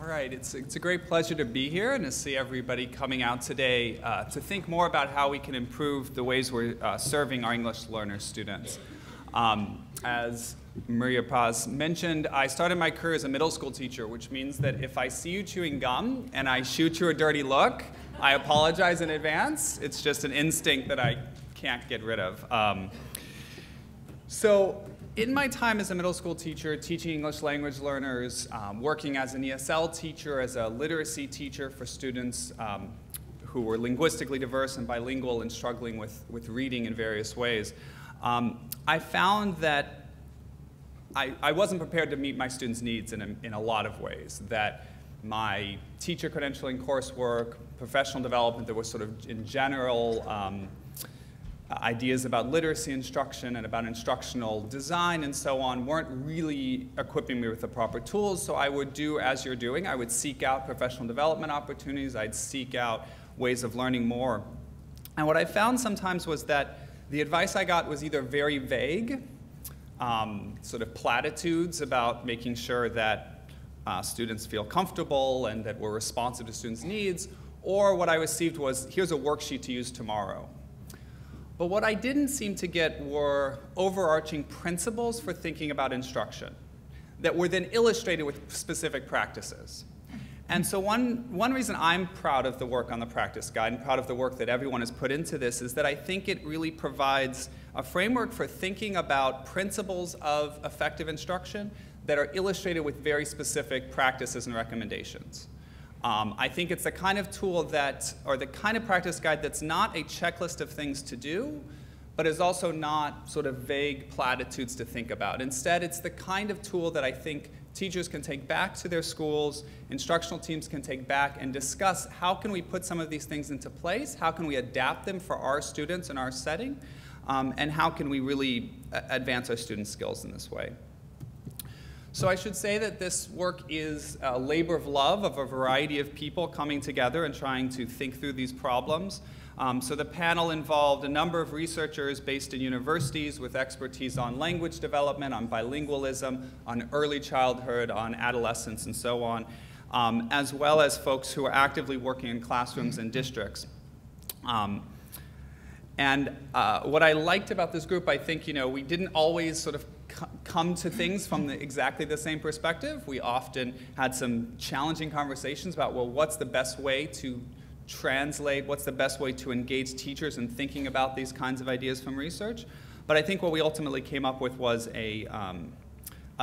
All right, it's a great pleasure to be here and to see everybody coming out today to think more about how we can improve the ways we're serving our English learner students. As Maria Paz mentioned, I started my career as a middle school teacher, which means that if I see you chewing gum and I shoot you a dirty look, I apologize in advance. It's just an instinct that I can't get rid of. So in my time as a middle school teacher, teaching English language learners, working as an ESL teacher, as a literacy teacher for students who were linguistically diverse and bilingual and struggling with reading in various ways, I found that I wasn't prepared to meet my students' needs in a lot of ways, that my teacher credentialing coursework, professional development that was sort of in general ideas about literacy instruction and about instructional design and so on weren't really equipping me with the proper tools. So I would do as you're doing. I would seek out professional development opportunities. I'd seek out ways of learning more. And what I found sometimes was that the advice I got was either very vague, sort of platitudes about making sure that students feel comfortable and that we're responsive to students' needs, or what I received was, here's a worksheet to use tomorrow. But what I didn't seem to get were overarching principles for thinking about instruction that were then illustrated with specific practices. And so one reason I'm proud of the work on the practice guide and proud of the work that everyone has put into this is that I think it really provides a framework for thinking about principles of effective instruction that are illustrated with very specific practices and recommendations. I think it's the kind of tool that, or the kind of practice guide that's not a checklist of things to do, but is also not sort of vague platitudes to think about. Instead, it's the kind of tool that I think teachers can take back to their schools, instructional teams can take back and discuss how can we put some of these things into place, how can we adapt them for our students in our setting, and how can we really advance our students' skills in this way. So I should say that this work is a labor of love of a variety of people coming together and trying to think through these problems. So the panel involved a number of researchers based in universities with expertise on language development, on bilingualism, on early childhood, on adolescence, and so on, as well as folks who are actively working in classrooms and districts. What I liked about this group, I think, we didn't always sort of come to things from exactly the same perspective. We often had some challenging conversations about, well, what's the best way to translate, what's the best way to engage teachers in thinking about these kinds of ideas from research. But I think what we ultimately came up with was a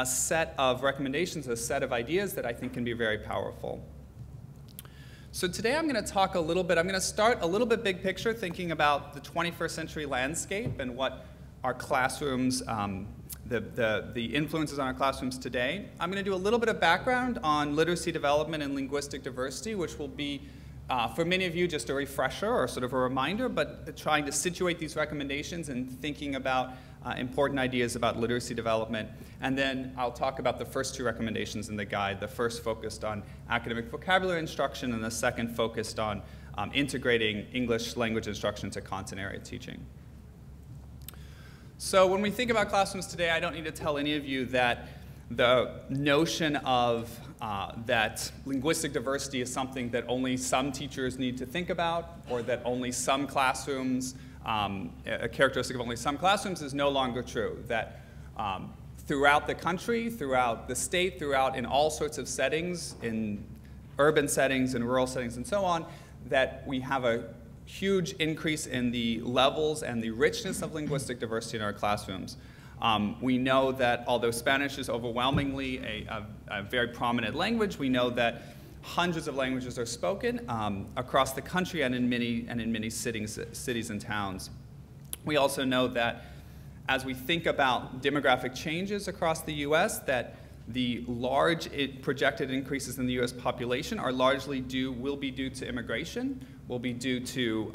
set of recommendations, a set of ideas that I think can be very powerful. So today I'm going to talk a little bit, I'm going to start a little bit big picture, thinking about the 21st century landscape and what our classrooms, the influences on our classrooms today. I'm going to do a little bit of background on literacy development and linguistic diversity, which will be, for many of you, just a refresher or sort of a reminder, but trying to situate these recommendations and thinking about important ideas about literacy development. And then I'll talk about the first two recommendations in the guide, the first focused on academic vocabulary instruction and the second focused on integrating English language instruction to content area teaching. So when we think about classrooms today, I don't need to tell any of you that the notion of that linguistic diversity is something that only some teachers need to think about, or that only some classrooms, a characteristic of only some classrooms is no longer true. That throughout the country, throughout the state, throughout in all sorts of settings, in urban settings and rural settings and so on, that we have a huge increase in the levels and the richness of linguistic diversity in our classrooms. We know that although Spanish is overwhelmingly a very prominent language, we know that hundreds of languages are spoken across the country and in many cities and towns. We also know that as we think about demographic changes across the US, that the large projected increases in the US population are largely will be due to immigration, will be due to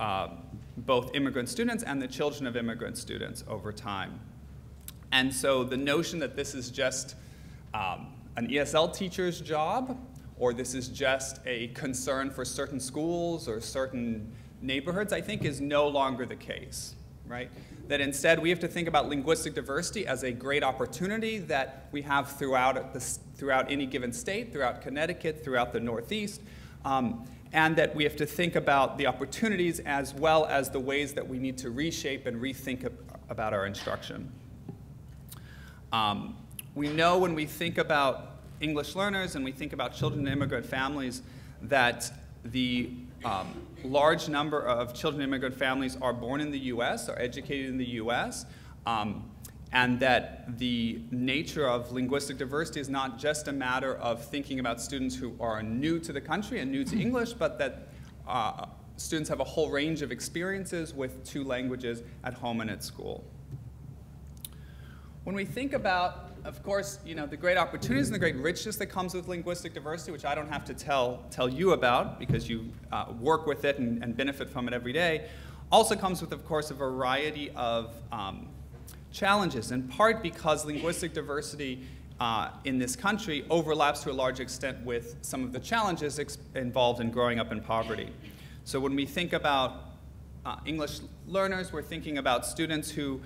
both immigrant students and the children of immigrant students over time. And so the notion that this is just an ESL teacher's job, or this is just a concern for certain schools or certain neighborhoods, I think is no longer the case, right? that instead we have to think about linguistic diversity as a great opportunity that we have throughout any given state, throughout Connecticut, throughout the Northeast, and that we have to think about the opportunities as well as the ways that we need to reshape and rethink about our instruction. We know when we think about English learners and we think about children in immigrant families that the large number of children in immigrant families are born in the US, are educated in the US, and that the nature of linguistic diversity is not just a matter of thinking about students who are new to the country and new to English, but that students have a whole range of experiences with two languages at home and at school. When we think about, of course, the great opportunities and the great richness that comes with linguistic diversity, which I don't have to tell you about because you work with it and benefit from it every day, also comes with, of course, a variety of challenges, in part because linguistic diversity in this country overlaps to a large extent with some of the challenges involved in growing up in poverty. So when we think about English learners, we're thinking about students who,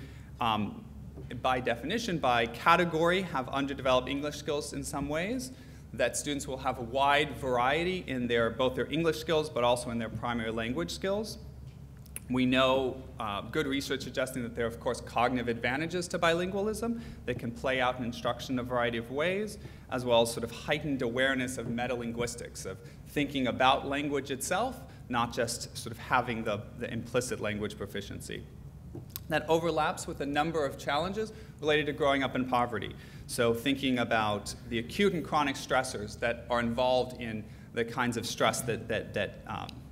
by definition, by category, have underdeveloped English skills in some ways, that students will have a wide variety in both their English skills but also in their primary language skills. We know good research suggesting that there are, of course, cognitive advantages to bilingualism that can play out in instruction in a variety of ways, as well as sort of heightened awareness of metalinguistics, of thinking about language itself, not just sort of having the implicit language proficiency. That overlaps with a number of challenges related to growing up in poverty. So thinking about the acute and chronic stressors that are involved in the kinds of stress that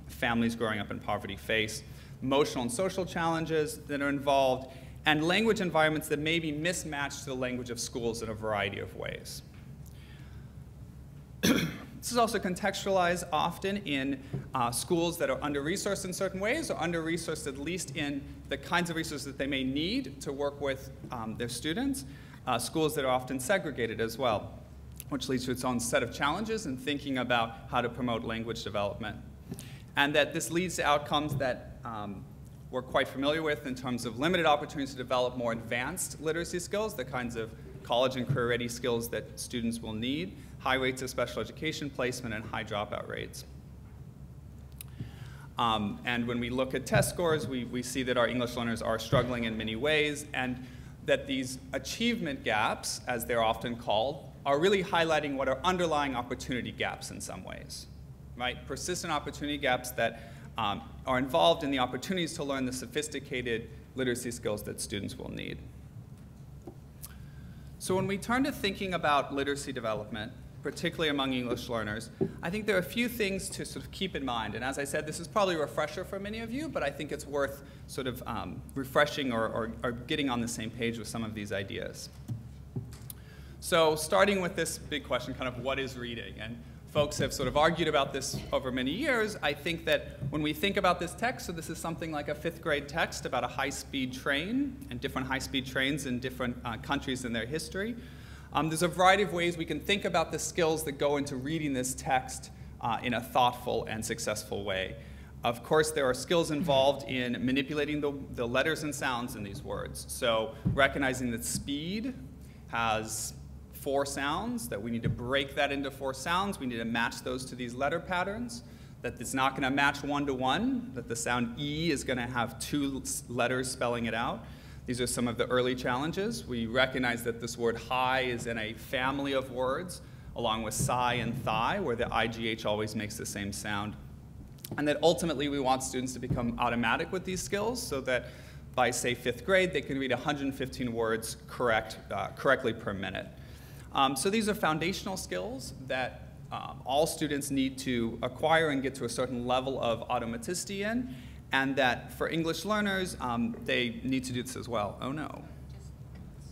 families growing up in poverty face, emotional and social challenges that are involved, and language environments that may be mismatched to the language of schools in a variety of ways. This is also contextualized often in schools that are under-resourced in certain ways, or under-resourced at least in the kinds of resources that they may need to work with their students, schools that are often segregated as well, which leads to its own set of challenges in thinking about how to promote language development. And that this leads to outcomes that we're quite familiar with in terms of limited opportunities to develop more advanced literacy skills, the kinds of college and career-ready skills that students will need, high rates of special education placement, and high dropout rates. And when we look at test scores, we see that our English learners are struggling in many ways, and that these achievement gaps, as they're often called, are really highlighting what are underlying opportunity gaps in some ways, right? Persistent opportunity gaps that are involved in the opportunities to learn the sophisticated literacy skills that students will need. So when we turn to thinking about literacy development, particularly among English learners, I think there are a few things to sort of keep in mind. And as I said, this is probably a refresher for many of you, but I think it's worth sort of refreshing or getting on the same page with some of these ideas. So starting with this big question, kind of what is reading? And folks have sort of argued about this over many years. I think that when we think about this text, so this is something like a 5th grade text about a high-speed train and different high-speed trains in different countries in their history. There's a variety of ways we can think about the skills that go into reading this text in a thoughtful and successful way. Of course, there are skills involved in manipulating the letters and sounds in these words. So recognizing that speed has 4 sounds, that we need to break that into 4 sounds. We need to match those to these letter patterns, that it's not going to match 1-to-1, that the sound E is going to have 2 letters spelling it out. These are some of the early challenges. We recognize that this word high is in a family of words, along with sigh and thigh, where the IGH always makes the same sound. And that ultimately we want students to become automatic with these skills so that by, say, 5th grade, they can read 115 words correctly per minute. So these are foundational skills that all students need to acquire and get to a certain level of automaticity in, and that for English learners, they need to do this as well. Oh no.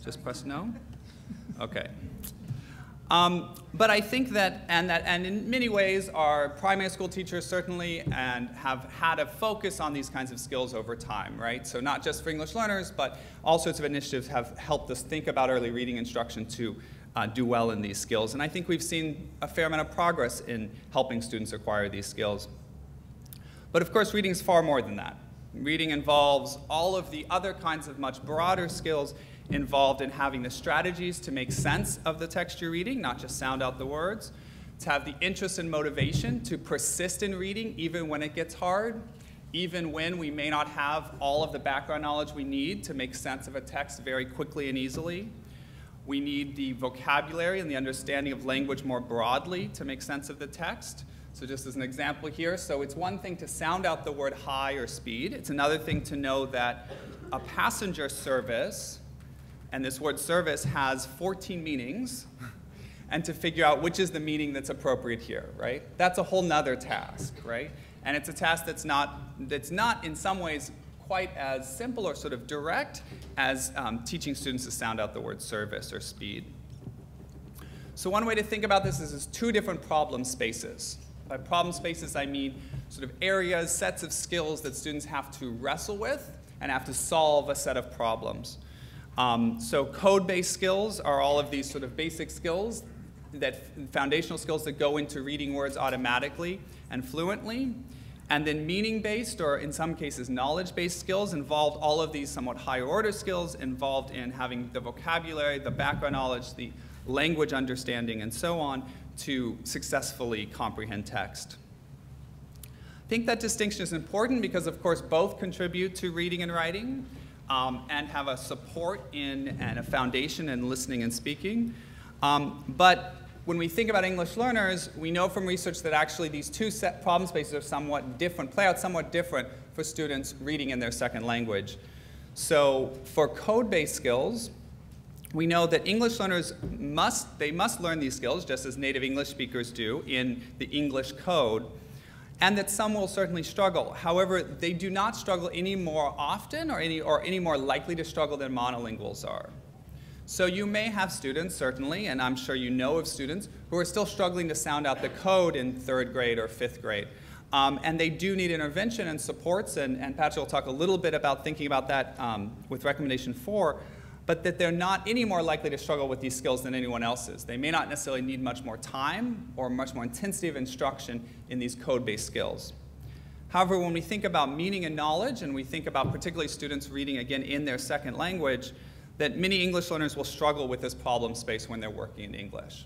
Just press no? Okay. But I think that in many ways, our primary school teachers certainly have had a focus on these kinds of skills over time, right? So not just for English learners, but all sorts of initiatives have helped us think about early reading instruction to do well in these skills. And I think we've seen a fair amount of progress in helping students acquire these skills. But of course, reading is far more than that. Reading involves all of the other kinds of much broader skills involved in having the strategies to make sense of the text you're reading, not just sound out the words, to have the interest and motivation to persist in reading even when it gets hard, even when we may not have all of the background knowledge we need to make sense of a text very quickly and easily. We need the vocabulary and the understanding of language more broadly to make sense of the text. So just as an example here, so it's one thing to sound out the word high or speed. It's another thing to know that a passenger service, and this word service has 14 meanings, and to figure out which is the meaning that's appropriate here, right? That's a whole nother task, right? And it's a task that's not in some ways quite as simple or sort of direct as teaching students to sound out the word service or speed. So one way to think about this is two different problem spaces. By problem spaces, I mean sort of areas, sets of skills that students have to wrestle with and have to solve a set of problems. So code-based skills are all of these sort of basic skills, foundational skills that go into reading words automatically and fluently. And then meaning-based, or in some cases knowledge-based skills, involved all of these somewhat higher order skills involved in having the vocabulary, the background knowledge, the language understanding, and so on, to successfully comprehend text. I think that distinction is important because, of course, both contribute to reading and writing and have a support in and a foundation in listening and speaking. But when we think about English learners, we know from research that actually these two set problem spaces are somewhat different, play out somewhat different for students reading in their second language. So for code-based skills, we know that English learners must learn these skills, just as native English speakers do, in the English code, and that some will certainly struggle. However, they do not struggle any more often or any more likely to struggle than monolinguals are. So you may have students, certainly, and I'm sure you know of students, who are still struggling to sound out the code in 3rd grade or 5th grade. And they do need intervention and supports, and Patrick will talk a little bit about thinking about that with recommendation 4, but that they're not any more likely to struggle with these skills than anyone else is. They may not necessarily need much more time or much more intensity of instruction in these code-based skills. However, when we think about meaning and knowledge, and we think about particularly students reading again in their second language, that many English learners will struggle with this problem space when they're working in English.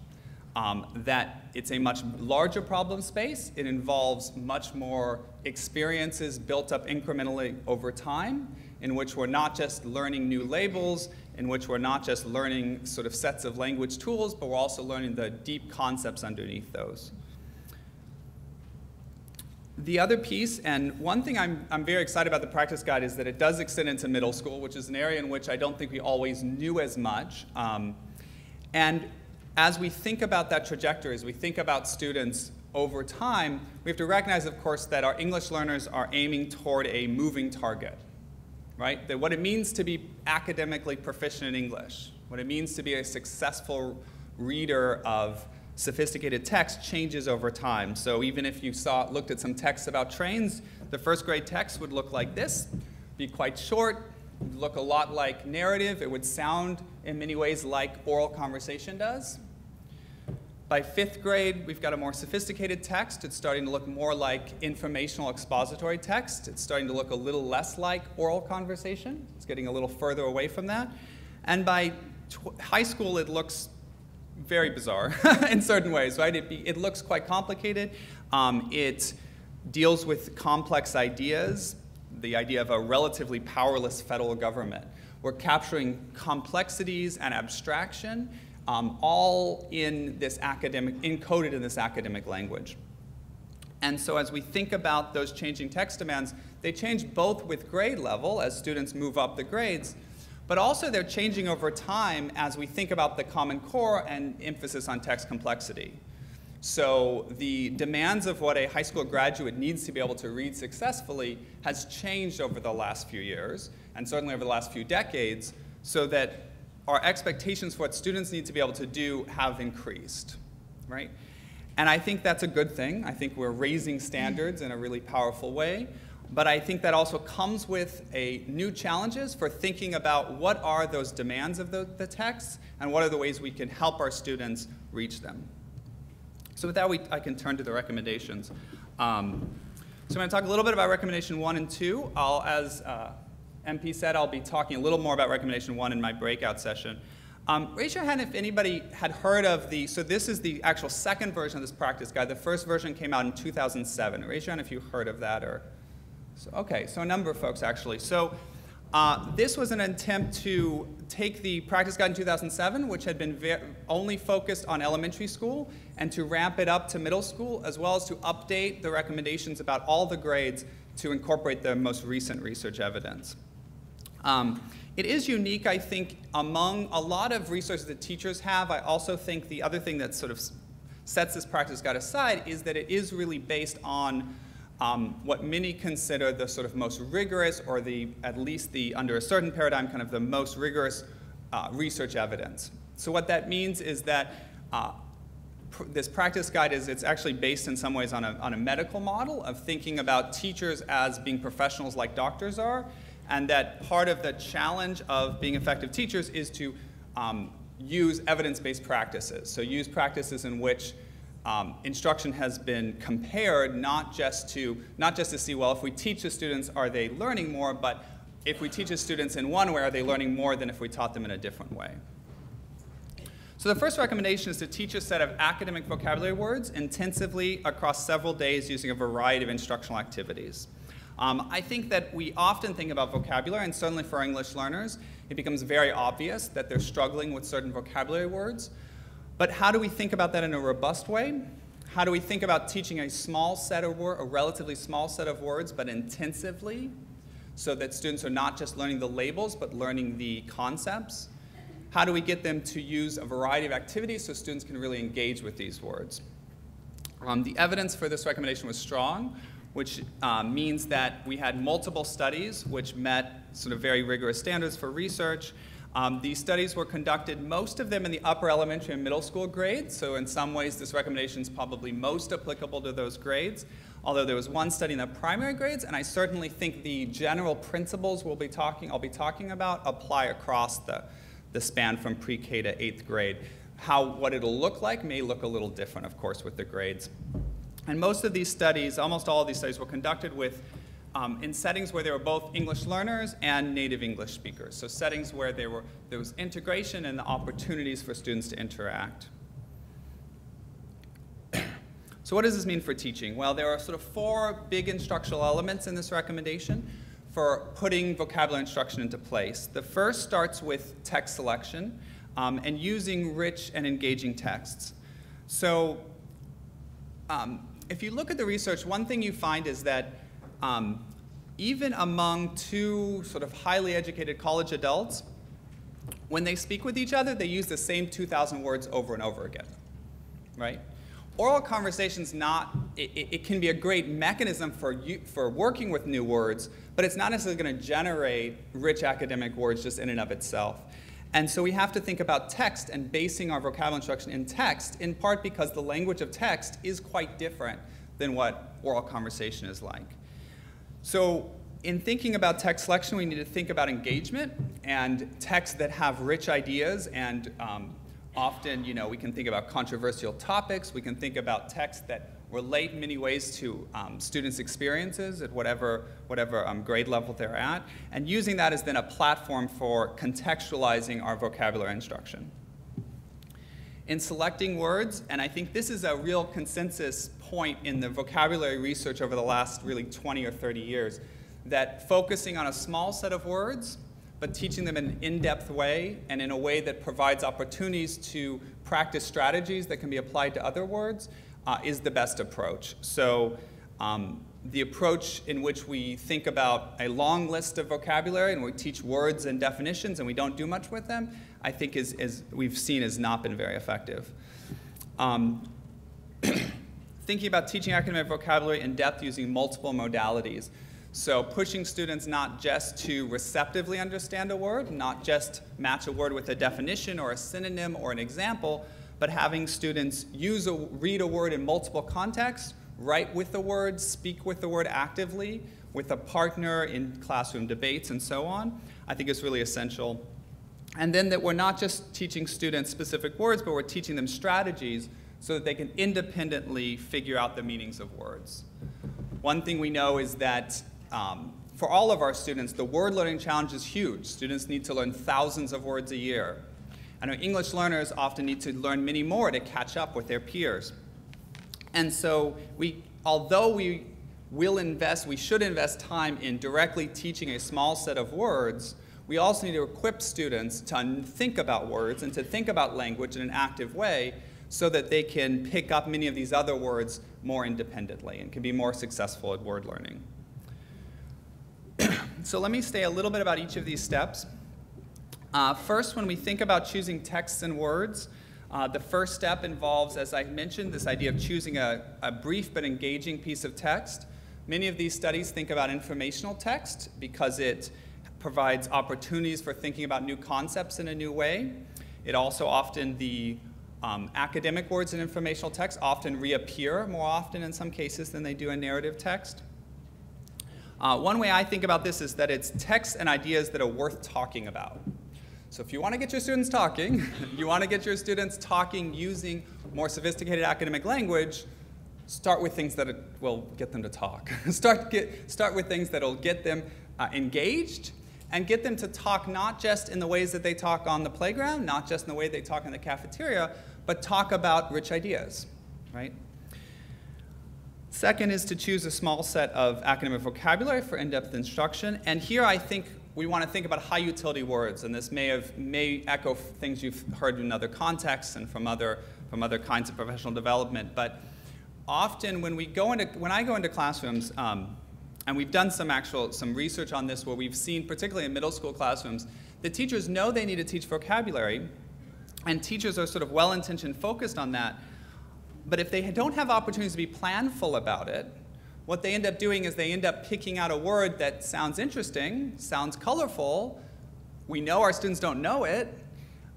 That it's a much larger problem space. It involves much more experiences built up incrementally over time, in which we're not just learning new labels, in which we're not just learning sort of sets of language tools, but we're also learning the deep concepts underneath those. The other piece, and one thing I'm very excited about the practice guide, is that it does extend into middle school, which is an area in which I don't think we always knew as much. And as we think about that trajectory, as we think about students over time, we have to recognize, of course, that our English learners are aiming toward a moving target, right? That what it means to be academically proficient in English, what it means to be a successful reader of sophisticated text changes over time. So even if you looked at some texts about trains, the 1st grade text would look like this, be quite short, look a lot like narrative. It would sound in many ways like oral conversation does. By 5th grade, we've got a more sophisticated text. It's starting to look more like informational expository text. It's starting to look a little less like oral conversation. It's getting a little further away from that. And by high school, it looks very bizarre in certain ways, right? It looks quite complicated. It deals with complex ideas, the idea of a relatively powerless federal government. We're capturing complexities and abstraction, all in this encoded in this academic language. And so as we think about those changing text demands, they change both with grade level as students move up the grades, but also they're changing over time as we think about the Common Core and emphasis on text complexity. So the demands of what a high school graduate needs to be able to read successfully has changed over the last few years, and certainly over the last few decades, so that our expectations for what students need to be able to do have increased, right? And I think that's a good thing. I think we're raising standards in a really powerful way. But I think that also comes with new challenges for thinking about what are those demands of the texts and what are the ways we can help our students reach them. So with that, I can turn to the recommendations. So I'm going to talk a little bit about recommendation 1 and 2. As MP said, I'll be talking a little more about recommendation 1 in my breakout session. Raise your hand if anybody had heard of so this is the actual second version of this practice guide. The first version came out in 2007. Raise your hand if you heard of that. Okay, so a number of folks actually. So this was an attempt to take the practice guide in 2007, which had been only focused on elementary school, and to ramp it up to middle school, as well as to update the recommendations about all the grades to incorporate the most recent research evidence. It is unique, I think, among a lot of resources that teachers have. I also think the other thing that sort of sets this practice guide aside is that it is really based on what many consider the sort of most rigorous, or at least under a certain paradigm, kind of the most rigorous research evidence. So what that means is that this practice guide it's actually based in some ways on a medical model of thinking about teachers as being professionals like doctors are, and that part of the challenge of being effective teachers is to use evidence-based practices. So use practices in which instruction has been compared not just to see, well, if we teach the students, are they learning more, but if we teach the students in one way, are they learning more than if we taught them in a different way? So the first recommendation is to teach a set of academic vocabulary words intensively across several days using a variety of instructional activities. I think that we often think about vocabulary, and certainly for English learners, it becomes very obvious that they're struggling with certain vocabulary words. But how do we think about that in a robust way? How do we think about teaching a relatively small set of words, but intensively, so that students are not just learning the labels, but learning the concepts? How do we get them to use a variety of activities so students can really engage with these words? The evidence for this recommendation was strong, which means that we had multiple studies which met sort of very rigorous standards for research. These studies were conducted, most of them in the upper elementary and middle school grades, so in some ways this recommendation is probably most applicable to those grades, although there was one study in the primary grades, and I certainly think the general principles I'll be talking about apply across the span from pre-K to 8th grade. What it'll look like may look a little different, of course, with the grades. And most of these studies, almost all of these studies, were conducted in settings where there were both English learners and native English speakers. So settings where there was integration and the opportunities for students to interact. So what does this mean for teaching? Well, there are sort of 4 big instructional elements in this recommendation for putting vocabulary instruction into place. The first starts with text selection and using rich and engaging texts. So if you look at the research, one thing you find is that even among 2 sort of highly educated college adults, when they speak with each other, they use the same 2,000 words over and over again, right? Oral conversation's it can be a great mechanism for working with new words, but it's not necessarily going to generate rich academic words just in and of itself. And so we have to think about text and basing our vocabulary instruction in text, in part because the language of text is quite different than what oral conversation is like. So in thinking about text selection, we need to think about engagement and texts that have rich ideas, and often, we can think about controversial topics. We can think about texts that relate in many ways to students' experiences at whatever grade level they're at, and using that as then a platform for contextualizing our vocabulary instruction. In selecting words, and I think this is a real consensus point in the vocabulary research over the last really 20 or 30 years, that focusing on a small set of words, but teaching them in an in-depth way and in a way that provides opportunities to practice strategies that can be applied to other words is the best approach. So the approach in which we think about a long list of vocabulary and we teach words and definitions and we don't do much with them, I think we've seen has not been very effective. Thinking about teaching academic vocabulary in depth using multiple modalities. So pushing students not just to receptively understand a word, not just match a word with a definition or a synonym or an example, but having students read a word in multiple contexts, write with the word, speak with the word actively, with a partner in classroom debates and so on, I think is really essential. And then that we're not just teaching students specific words, but we're teaching them strategies so that they can independently figure out the meanings of words. One thing we know is that for all of our students, the word learning challenge is huge. Students need to learn thousands of words a year. And our English learners often need to learn many more to catch up with their peers. And so although we should invest time in directly teaching a small set of words, we also need to equip students to think about words and to think about language in an active way so that they can pick up many of these other words more independently and can be more successful at word learning. So let me say a little bit about each of these steps. First, when we think about choosing texts and words, the first step involves, as I mentioned, this idea of choosing a brief but engaging piece of text. Many of these studies think about informational text because it provides opportunities for thinking about new concepts in a new way. It also often, the academic words in informational text often reappear more often in some cases than they do in narrative text. One way I think about this is that it's texts and ideas that are worth talking about. So if you want to get your students talking, you want to get your students talking using more sophisticated academic language, start with things that will get them to talk. Start with things that will get them engaged and get them to talk not just in the ways that they talk on the playground, not just in the way they talk in the cafeteria, but talk about rich ideas, right? Second is to choose a small set of academic vocabulary for in-depth instruction. And here I think we want to think about high utility words, and this may echo things you've heard in other contexts and from other kinds of professional development. But often when I go into classrooms, and we've done some research on this where we've seen, particularly in middle school classrooms, the teachers know they need to teach vocabulary, and teachers are sort of well-intentioned, focused on that. But if they don't have opportunities to be planful about it, what they end up doing is they end up picking out a word that sounds interesting, sounds colorful. We know our students don't know it,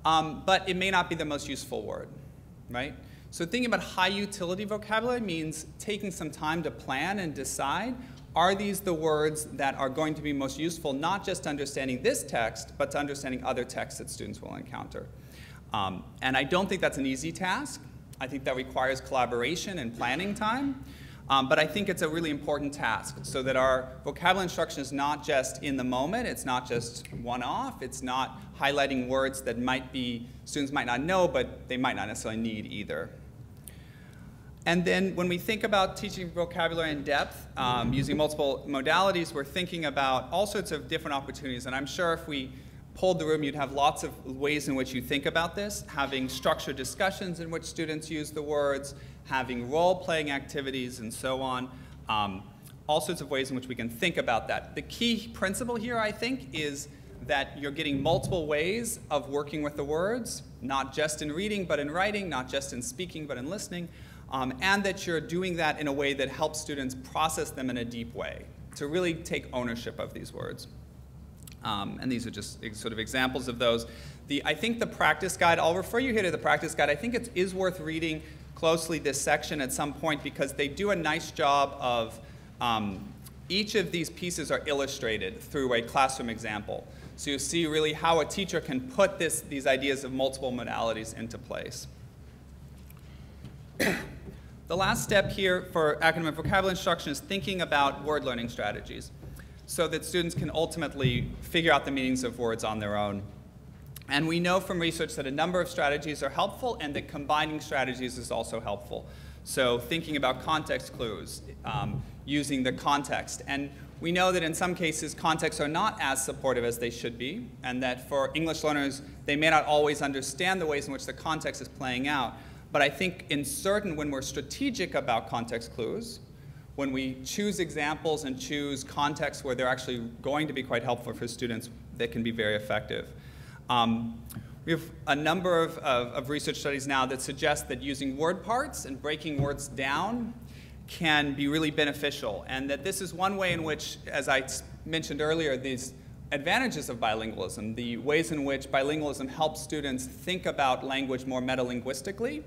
but it may not be the most useful word, right? So thinking about high utility vocabulary means taking some time to plan and decide, are these the words that are going to be most useful, not just to understanding this text, but to understanding other texts that students will encounter. And I don't think that's an easy task. I think that requires collaboration and planning time. But I think it's a really important task so that our vocabulary instruction is not just in the moment, it's not just one-off, it's not highlighting words that students might not know, but they might not necessarily need either. And then when we think about teaching vocabulary in depth, using multiple modalities, we're thinking about all sorts of different opportunities. And I'm sure if we polled the room, you'd have lots of ways in which you think about this, having structured discussions in which students use the words, having role-playing activities, and so on. All sorts of ways in which we can think about that. The key principle here, I think, is that you're getting multiple ways of working with the words, not just in reading, but in writing, not just in speaking, but in listening, and that you're doing that in a way that helps students process them in a deep way, to really take ownership of these words. And these are just sort of examples of those. I think the practice guide, I'll refer you here to the practice guide. I think it is worth reading closely this section at some point because they do a nice job of, each of these pieces are illustrated through a classroom example. So you see really how a teacher can put these ideas of multiple modalities into place. The last step here for academic vocabulary instruction is thinking about word learning strategies so that students can ultimately figure out the meanings of words on their own. And we know from research that a number of strategies are helpful and that combining strategies is also helpful. So thinking about context clues, using the context. And we know that in some cases contexts are not as supportive as they should be, and that for English learners, they may not always understand the ways in which the context is playing out. But I think when we're strategic about context clues, when we choose examples and choose contexts where they're actually going to be quite helpful for students, they can be very effective. We have a number of research studies now that suggest that using word parts and breaking words down can be really beneficial, and that this is one way in which, as I mentioned earlier, these advantages of bilingualism, the ways in which bilingualism helps students think about language more metalinguistically,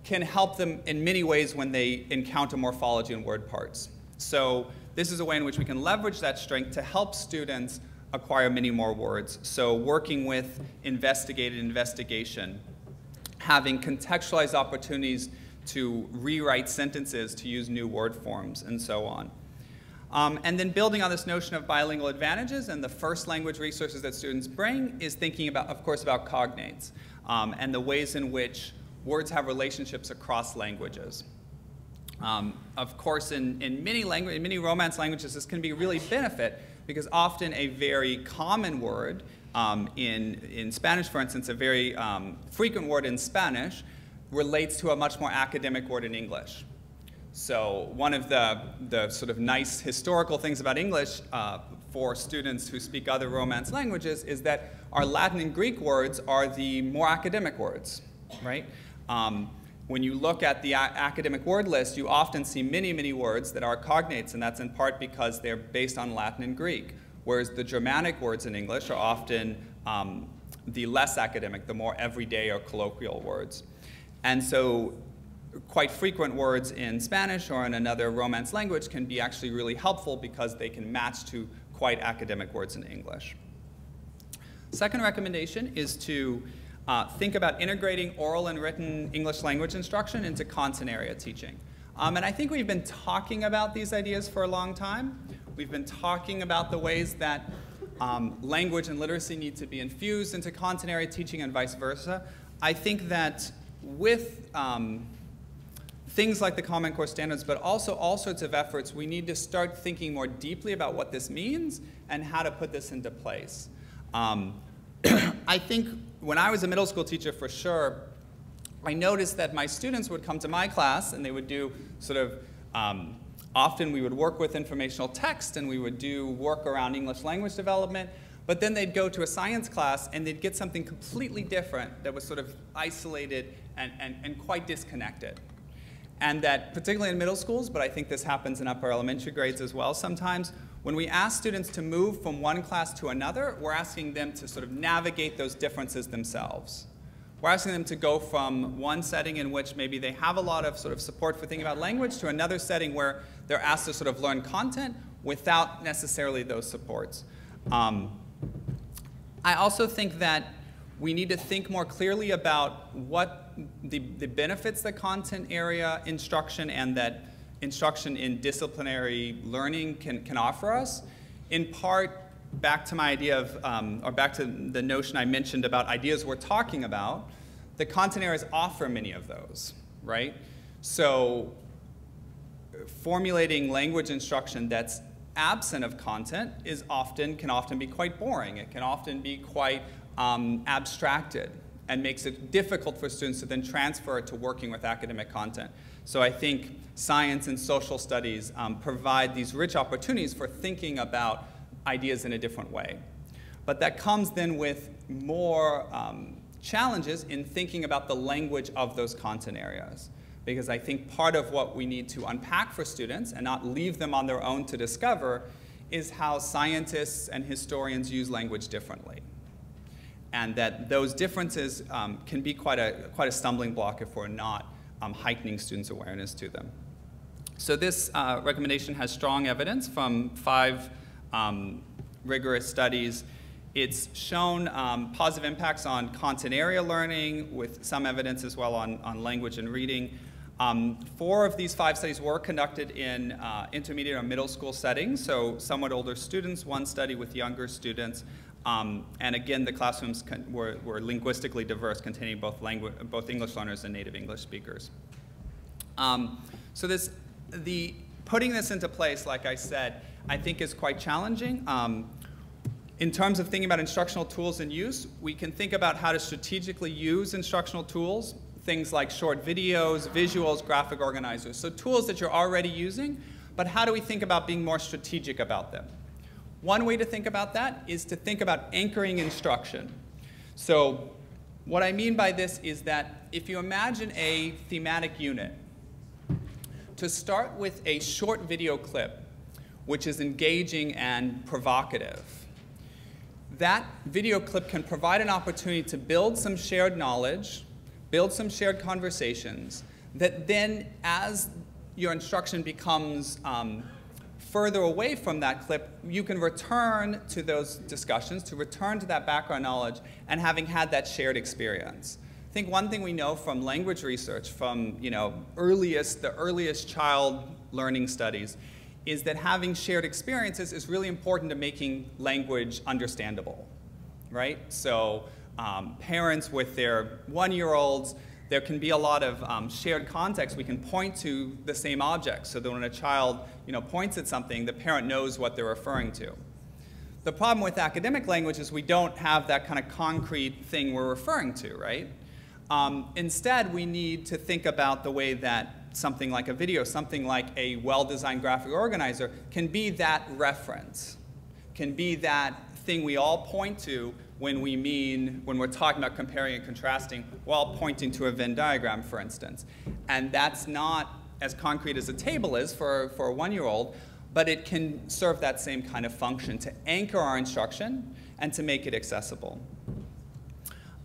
can help them in many ways when they encounter morphology and word parts. So this is a way in which we can leverage that strength to help students acquire many more words. So working with investigated investigation, having contextualized opportunities to rewrite sentences, to use new word forms, and so on. And then building on this notion of bilingual advantages and the first language resources that students bring is thinking about, of course, about cognates and the ways in which words have relationships across languages. Of course, in many Romance languages, this can be really benefit because often a very common word in Spanish, for instance, a very frequent word in Spanish relates to a much more academic word in English. So one of the sort of nice historical things about English for students who speak other Romance languages is that our Latin and Greek words are the more academic words, right? When you look at the academic word list, you often see many, many words that are cognates, and that's in part because they're based on Latin and Greek, whereas the Germanic words in English are often the less academic, the more everyday or colloquial words. And so quite frequent words in Spanish or in another Romance language can be actually really helpful because they can match to quite academic words in English. Second recommendation is to think about integrating oral and written English language instruction into content area teaching. And I think we've been talking about these ideas for a long time. We've been talking about the ways that language and literacy need to be infused into content area teaching and vice versa. I think that with things like the Common Core standards, but also all sorts of efforts, we need to start thinking more deeply about what this means and how to put this into place. I think when I was a middle school teacher, for sure, I noticed that my students would come to my class and they would do sort of, often we would work with informational text and we would do work around English language development, but then they'd go to a science class and they'd get something completely different that was sort of isolated and quite disconnected. And that, particularly in middle schools, but I think this happens in upper elementary grades as well sometimes, when we ask students to move from one class to another, we're asking them to sort of navigate those differences themselves. We're asking them to go from one setting in which maybe they have a lot of sort of support for thinking about language to another setting where they're asked to sort of learn content without necessarily those supports. I also think that we need to think more clearly about what the benefits that content area instruction and that instruction in disciplinary learning can offer us. In part, back to my idea of, or back to the notion I mentioned about ideas we're talking about, the content areas offer many of those, right? So formulating language instruction that's absent of content can often be quite boring. It can often be quite abstracted and makes it difficult for students to then transfer it to working with academic content. So I think science and social studies provide these rich opportunities for thinking about ideas in a different way. But that comes then with more challenges in thinking about the language of those content areas. Because I think part of what we need to unpack for students and not leave them on their own to discover is how scientists and historians use language differently. And that those differences can be quite a stumbling block if we're not heightening students' awareness to them. So this recommendation has strong evidence from 5 rigorous studies. It's shown positive impacts on content area learning with some evidence as well on language and reading. 4 of these 5 studies were conducted in intermediate or middle school settings, so somewhat older students, 1 study with younger students. And again, the classrooms were linguistically diverse, containing both English learners and native English speakers. So putting this into place, like I said, I think is quite challenging. In terms of thinking about instructional tools and use, we can think about how to strategically use instructional tools, things like short videos, visuals, graphic organizers. So tools that you're already using, but how do we think about being more strategic about them? One way to think about that is to think about anchoring instruction. So what I mean by this is that if you imagine a thematic unit, to start with a short video clip, which is engaging and provocative, that video clip can provide an opportunity to build some shared knowledge, build some shared conversations, that then as your instruction becomes further away from that clip, you can return to those discussions, to return to that background knowledge, and having had that shared experience. I think one thing we know from language research, from the earliest child learning studies, is that having shared experiences is really important to making language understandable, right? So parents with their 1-year-olds, there can be a lot of shared context. We can point to the same object so that when a child points at something, the parent knows what they're referring to. The problem with academic language is we don't have that kind of concrete thing we're referring to, right? Instead, we need to think about the way that something like a video, something like a well-designed graphic organizer can be that reference, can be that thing we all point to when we're talking about comparing and contrasting while pointing to a Venn diagram, for instance. And that's not as concrete as a table is for a 1-year-old, but it can serve that same kind of function to anchor our instruction and to make it accessible.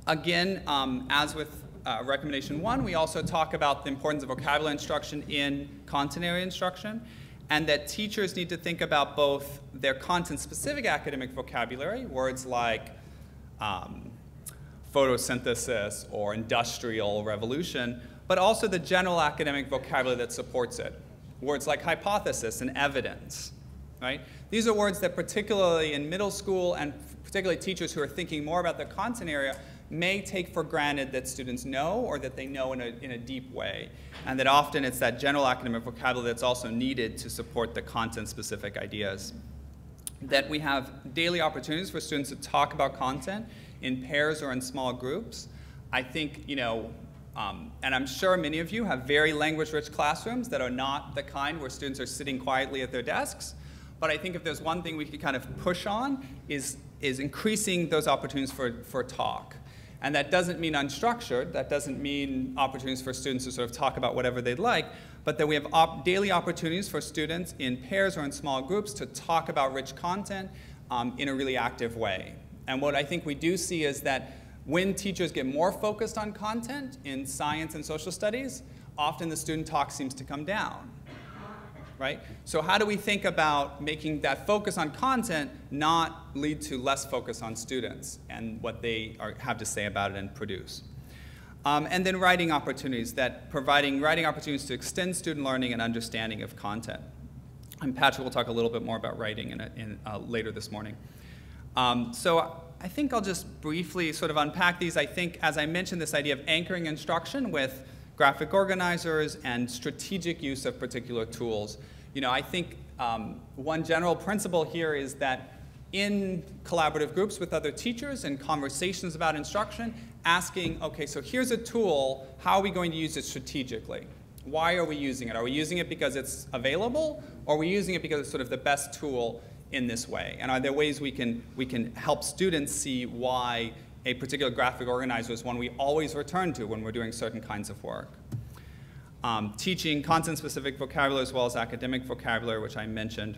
Again, as with recommendation 1, we also talk about the importance of vocabulary instruction in content area instruction, and that teachers need to think about both their content-specific academic vocabulary, words like photosynthesis or industrial revolution, but also the general academic vocabulary that supports it. Words like hypothesis and evidence, right? These are words that particularly in middle school and particularly teachers who are thinking more about the content area may take for granted that students know or that they know in a deep way. And that often it's that general academic vocabulary that's also needed to support the content-specific ideas. That we have daily opportunities for students to talk about content in pairs or in small groups. I think, and I'm sure many of you have very language-rich classrooms that are not the kind where students are sitting quietly at their desks. But I think if there's one thing we could kind of push on is increasing those opportunities for talk. And that doesn't mean unstructured. That doesn't mean opportunities for students to sort of talk about whatever they'd like, but that we have daily opportunities for students in pairs or in small groups to talk about rich content in a really active way. And what I think we do see is that when teachers get more focused on content in science and social studies, often the student talk seems to come down. Right? So how do we think about making that focus on content not lead to less focus on students and what they have to say about it and produce? And then writing opportunities, providing writing opportunities to extend student learning and understanding of content. And Patrick will talk a little bit more about writing later this morning. So I think I'll just briefly sort of unpack these. I think, as I mentioned, this idea of anchoring instruction with graphic organizers and strategic use of particular tools. I think one general principle here is that in collaborative groups with other teachers and conversations about instruction, asking, okay, so here's a tool, how are we going to use it strategically? Why are we using it? Are we using it because it's available, or are we using it because it's sort of the best tool in this way? And are there ways we can help students see why a particular graphic organizer is one we always return to when we're doing certain kinds of work? Teaching content-specific vocabulary as well as academic vocabulary, which I mentioned.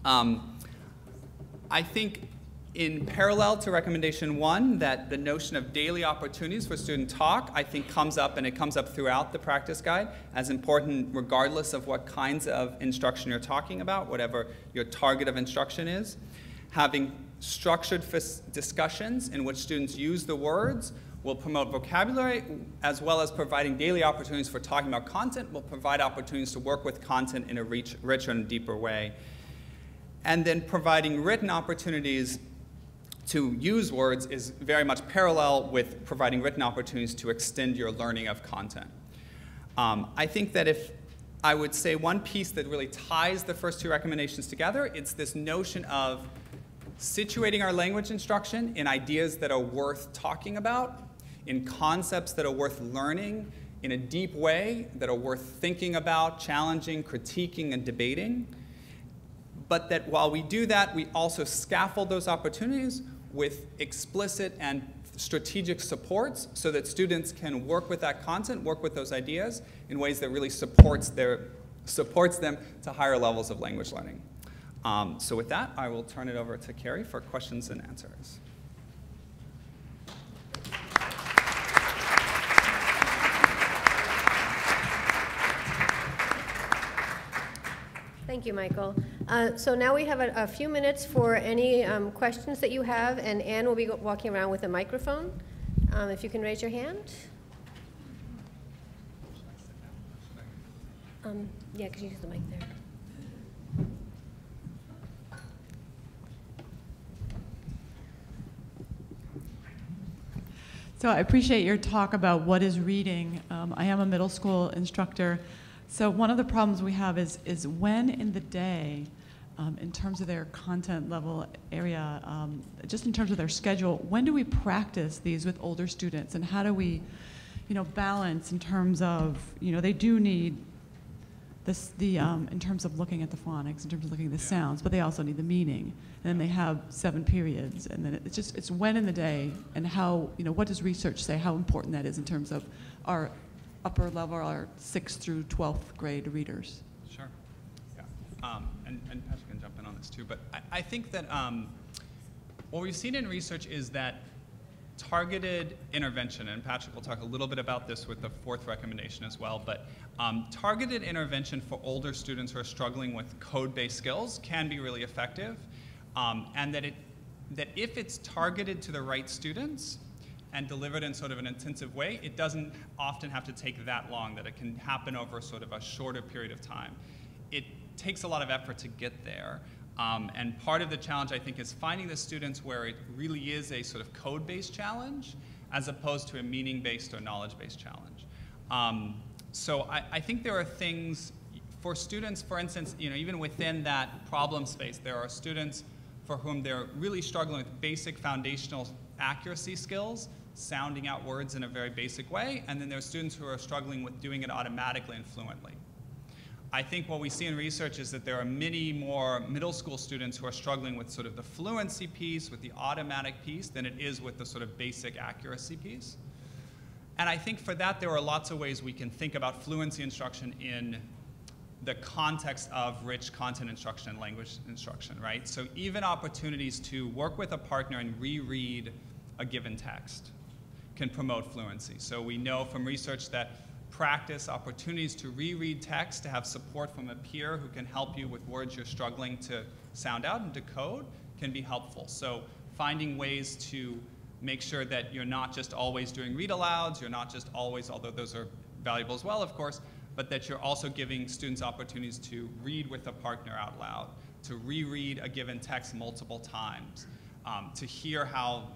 I think in parallel to recommendation 1, that the notion of daily opportunities for student talk, I think comes up, and it comes up throughout the practice guide as important regardless of what kinds of instruction you're talking about, whatever your target of instruction is. Having structured discussions in which students use the words will promote vocabulary, as well as providing daily opportunities for talking about content will provide opportunities to work with content in a richer and deeper way. And then providing written opportunities to use words is very much parallel with providing written opportunities to extend your learning of content. I think that if I would say one piece that really ties the first 2 recommendations together, it's this notion of situating our language instruction in ideas that are worth talking about, in concepts that are worth learning in a deep way, that are worth thinking about, challenging, critiquing, and debating. But that while we do that, we also scaffold those opportunities with explicit and strategic supports so that students can work with that content, work with those ideas in ways that really supports them to higher levels of language learning. So with that, I will turn it over to Carrie for questions and answers. Thank you, Michael. So now we have a few minutes for any questions that you have, and Anne will be walking around with a microphone. If you can raise your hand. Yeah, because you use the mic there. So I appreciate your talk about what is reading. I am a middle school instructor. So one of the problems we have is when in the day, in terms of their content level area, just in terms of their schedule, when do we practice these with older students, and how do we, balance in terms of, they do need this, in terms of looking at the phonics, in terms of looking at the sounds, but they also need the meaning. And then they have 7 periods, and then it's when in the day, and how, what does research say, how important that is in terms of our upper level, our 6th through 12th grade readers. Sure. Yeah. And Patrick can jump in on this too, but I think that what we've seen in research is that targeted intervention, and Patrick will talk a little bit about this with the 4th recommendation as well, but targeted intervention for older students who are struggling with code-based skills can be really effective, and that if it's targeted to the right students and delivered in sort of an intensive way, it doesn't often have to take that long, that it can happen over sort of a shorter period of time. It takes a lot of effort to get there. And part of the challenge, I think, is finding the students where it really is a sort of code-based challenge as opposed to a meaning-based or knowledge-based challenge. So I think there are things for students, for instance, even within that problem space, there are students for whom they're really struggling with basic foundational accuracy skills, sounding out words in a very basic way, and then there are students who are struggling with doing it automatically and fluently. I think what we see in research is that there are many more middle school students who are struggling with sort of the fluency piece, with the automatic piece, than it is with the sort of basic accuracy piece. And I think for that, there are lots of ways we can think about fluency instruction in the context of rich content instruction and language instruction, right? So even opportunities to work with a partner and reread a given text can promote fluency. So we know from research that practice, opportunities to reread text, to have support from a peer who can help you with words you're struggling to sound out and decode can be helpful. So finding ways to make sure that you're not just always doing read alouds, you're not just always, although those are valuable as well, of course, but that you're also giving students opportunities to read with a partner out loud, to reread a given text multiple times, to hear how,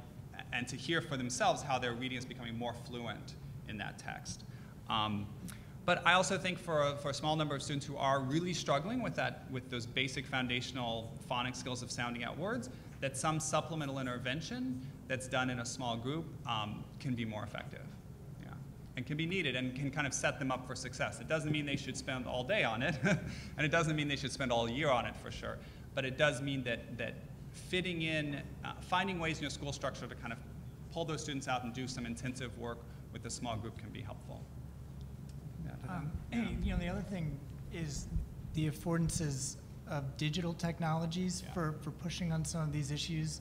and to hear for themselves how their reading is becoming more fluent in that text. But I also think for a small number of students who are really struggling with those basic foundational phonics skills of sounding out words, that some supplemental intervention that's done in a small group can be more effective, yeah, and can be needed and can kind of set them up for success. It doesn't mean they should spend all day on it, and it doesn't mean they should spend all year on it for sure, but it does mean that fitting in, finding ways in your school structure to kind of pull those students out and do some intensive work with a small group can be helpful. The other thing is the affordances of digital technologies for pushing on some of these issues.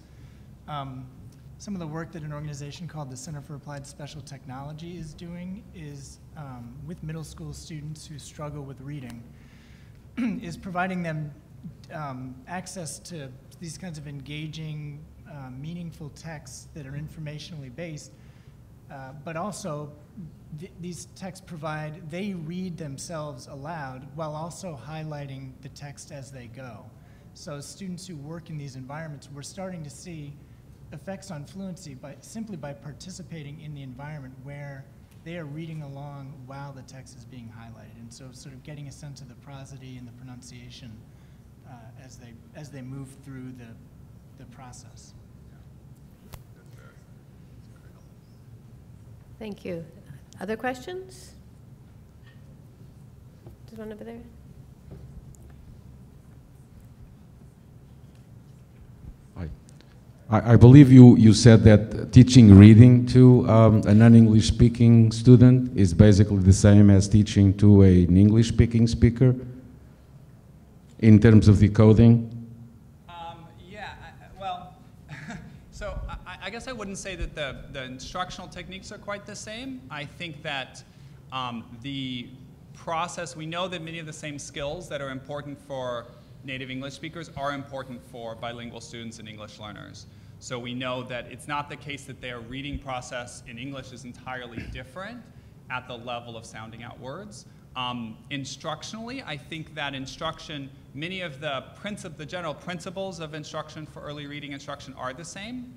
Some of the work that an organization called the Center for Applied Special Technology is doing is with middle school students who struggle with reading, is providing them access to these kinds of engaging, meaningful texts that are informationally based, but also these texts they read themselves aloud while also highlighting the text as they go. So students who work in these environments, we're starting to see effects on fluency simply by participating in the environment where they are reading along while the text is being highlighted. And so sort of getting a sense of the prosody and the pronunciation as they move through the process. Thank you. Other questions? There's one over there. I believe you said that teaching reading to a non-English speaking student is basically the same as teaching to an English speaking speaker in terms of decoding? So I guess I wouldn't say that the instructional techniques are quite the same. I think that the process, we know that many of the same skills that are important for native English speakers are important for bilingual students and English learners. So we know that it's not the case that their reading process in English is entirely different at the level of sounding out words. Instructionally, I think that instruction, many of the general principles of instruction for early reading instruction are the same.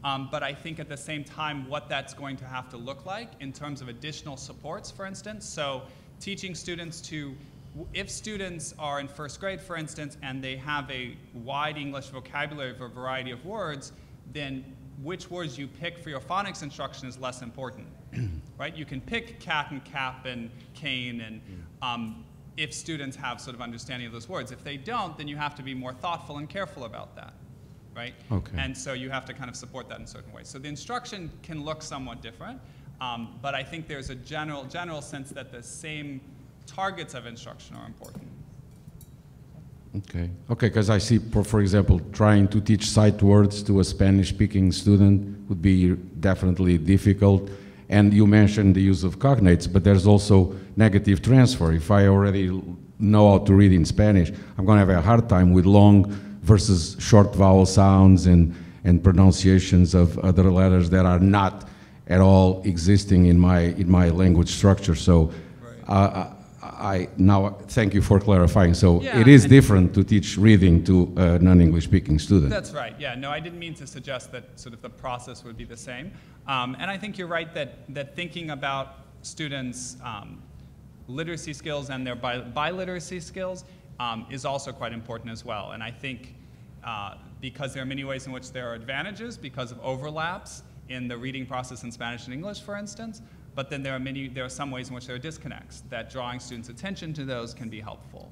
But I think at the same time, what that's going to have to look like in terms of additional supports, for instance. So teaching students to, if students are in first grade, for instance, and they have a wide English vocabulary for a variety of words, then which words you pick for your phonics instruction is less important, right? You can pick cat and cap and cane, and if students have sort of understanding of those words. If they don't, then you have to be more thoughtful and careful about that, right? Okay. And so you have to kind of support that in certain ways. So the instruction can look somewhat different, but I think there's a general sense that the same targets of instruction are important. Okay, because I see, for example, trying to teach sight words to a Spanish-speaking student would be definitely difficult. And you mentioned the use of cognates, but there's also negative transfer. If I already know how to read in Spanish, I'm going to have a hard time with long versus short vowel sounds and pronunciations of other letters that are not at all existing in my language structure. So. Right. Now, thank you for clarifying. So Yeah, it is different to teach reading to a non-English speaking student. That's right. Yeah, no, I didn't mean to suggest that sort of the process would be the same. And I think you're right that thinking about students' literacy skills and their biliteracy skills is also quite important as well. And I think because there are many ways in which there are advantages because of overlaps in the reading process in Spanish and English, for instance. But then there are some ways in which there are disconnects, that drawing students' attention to those can be helpful.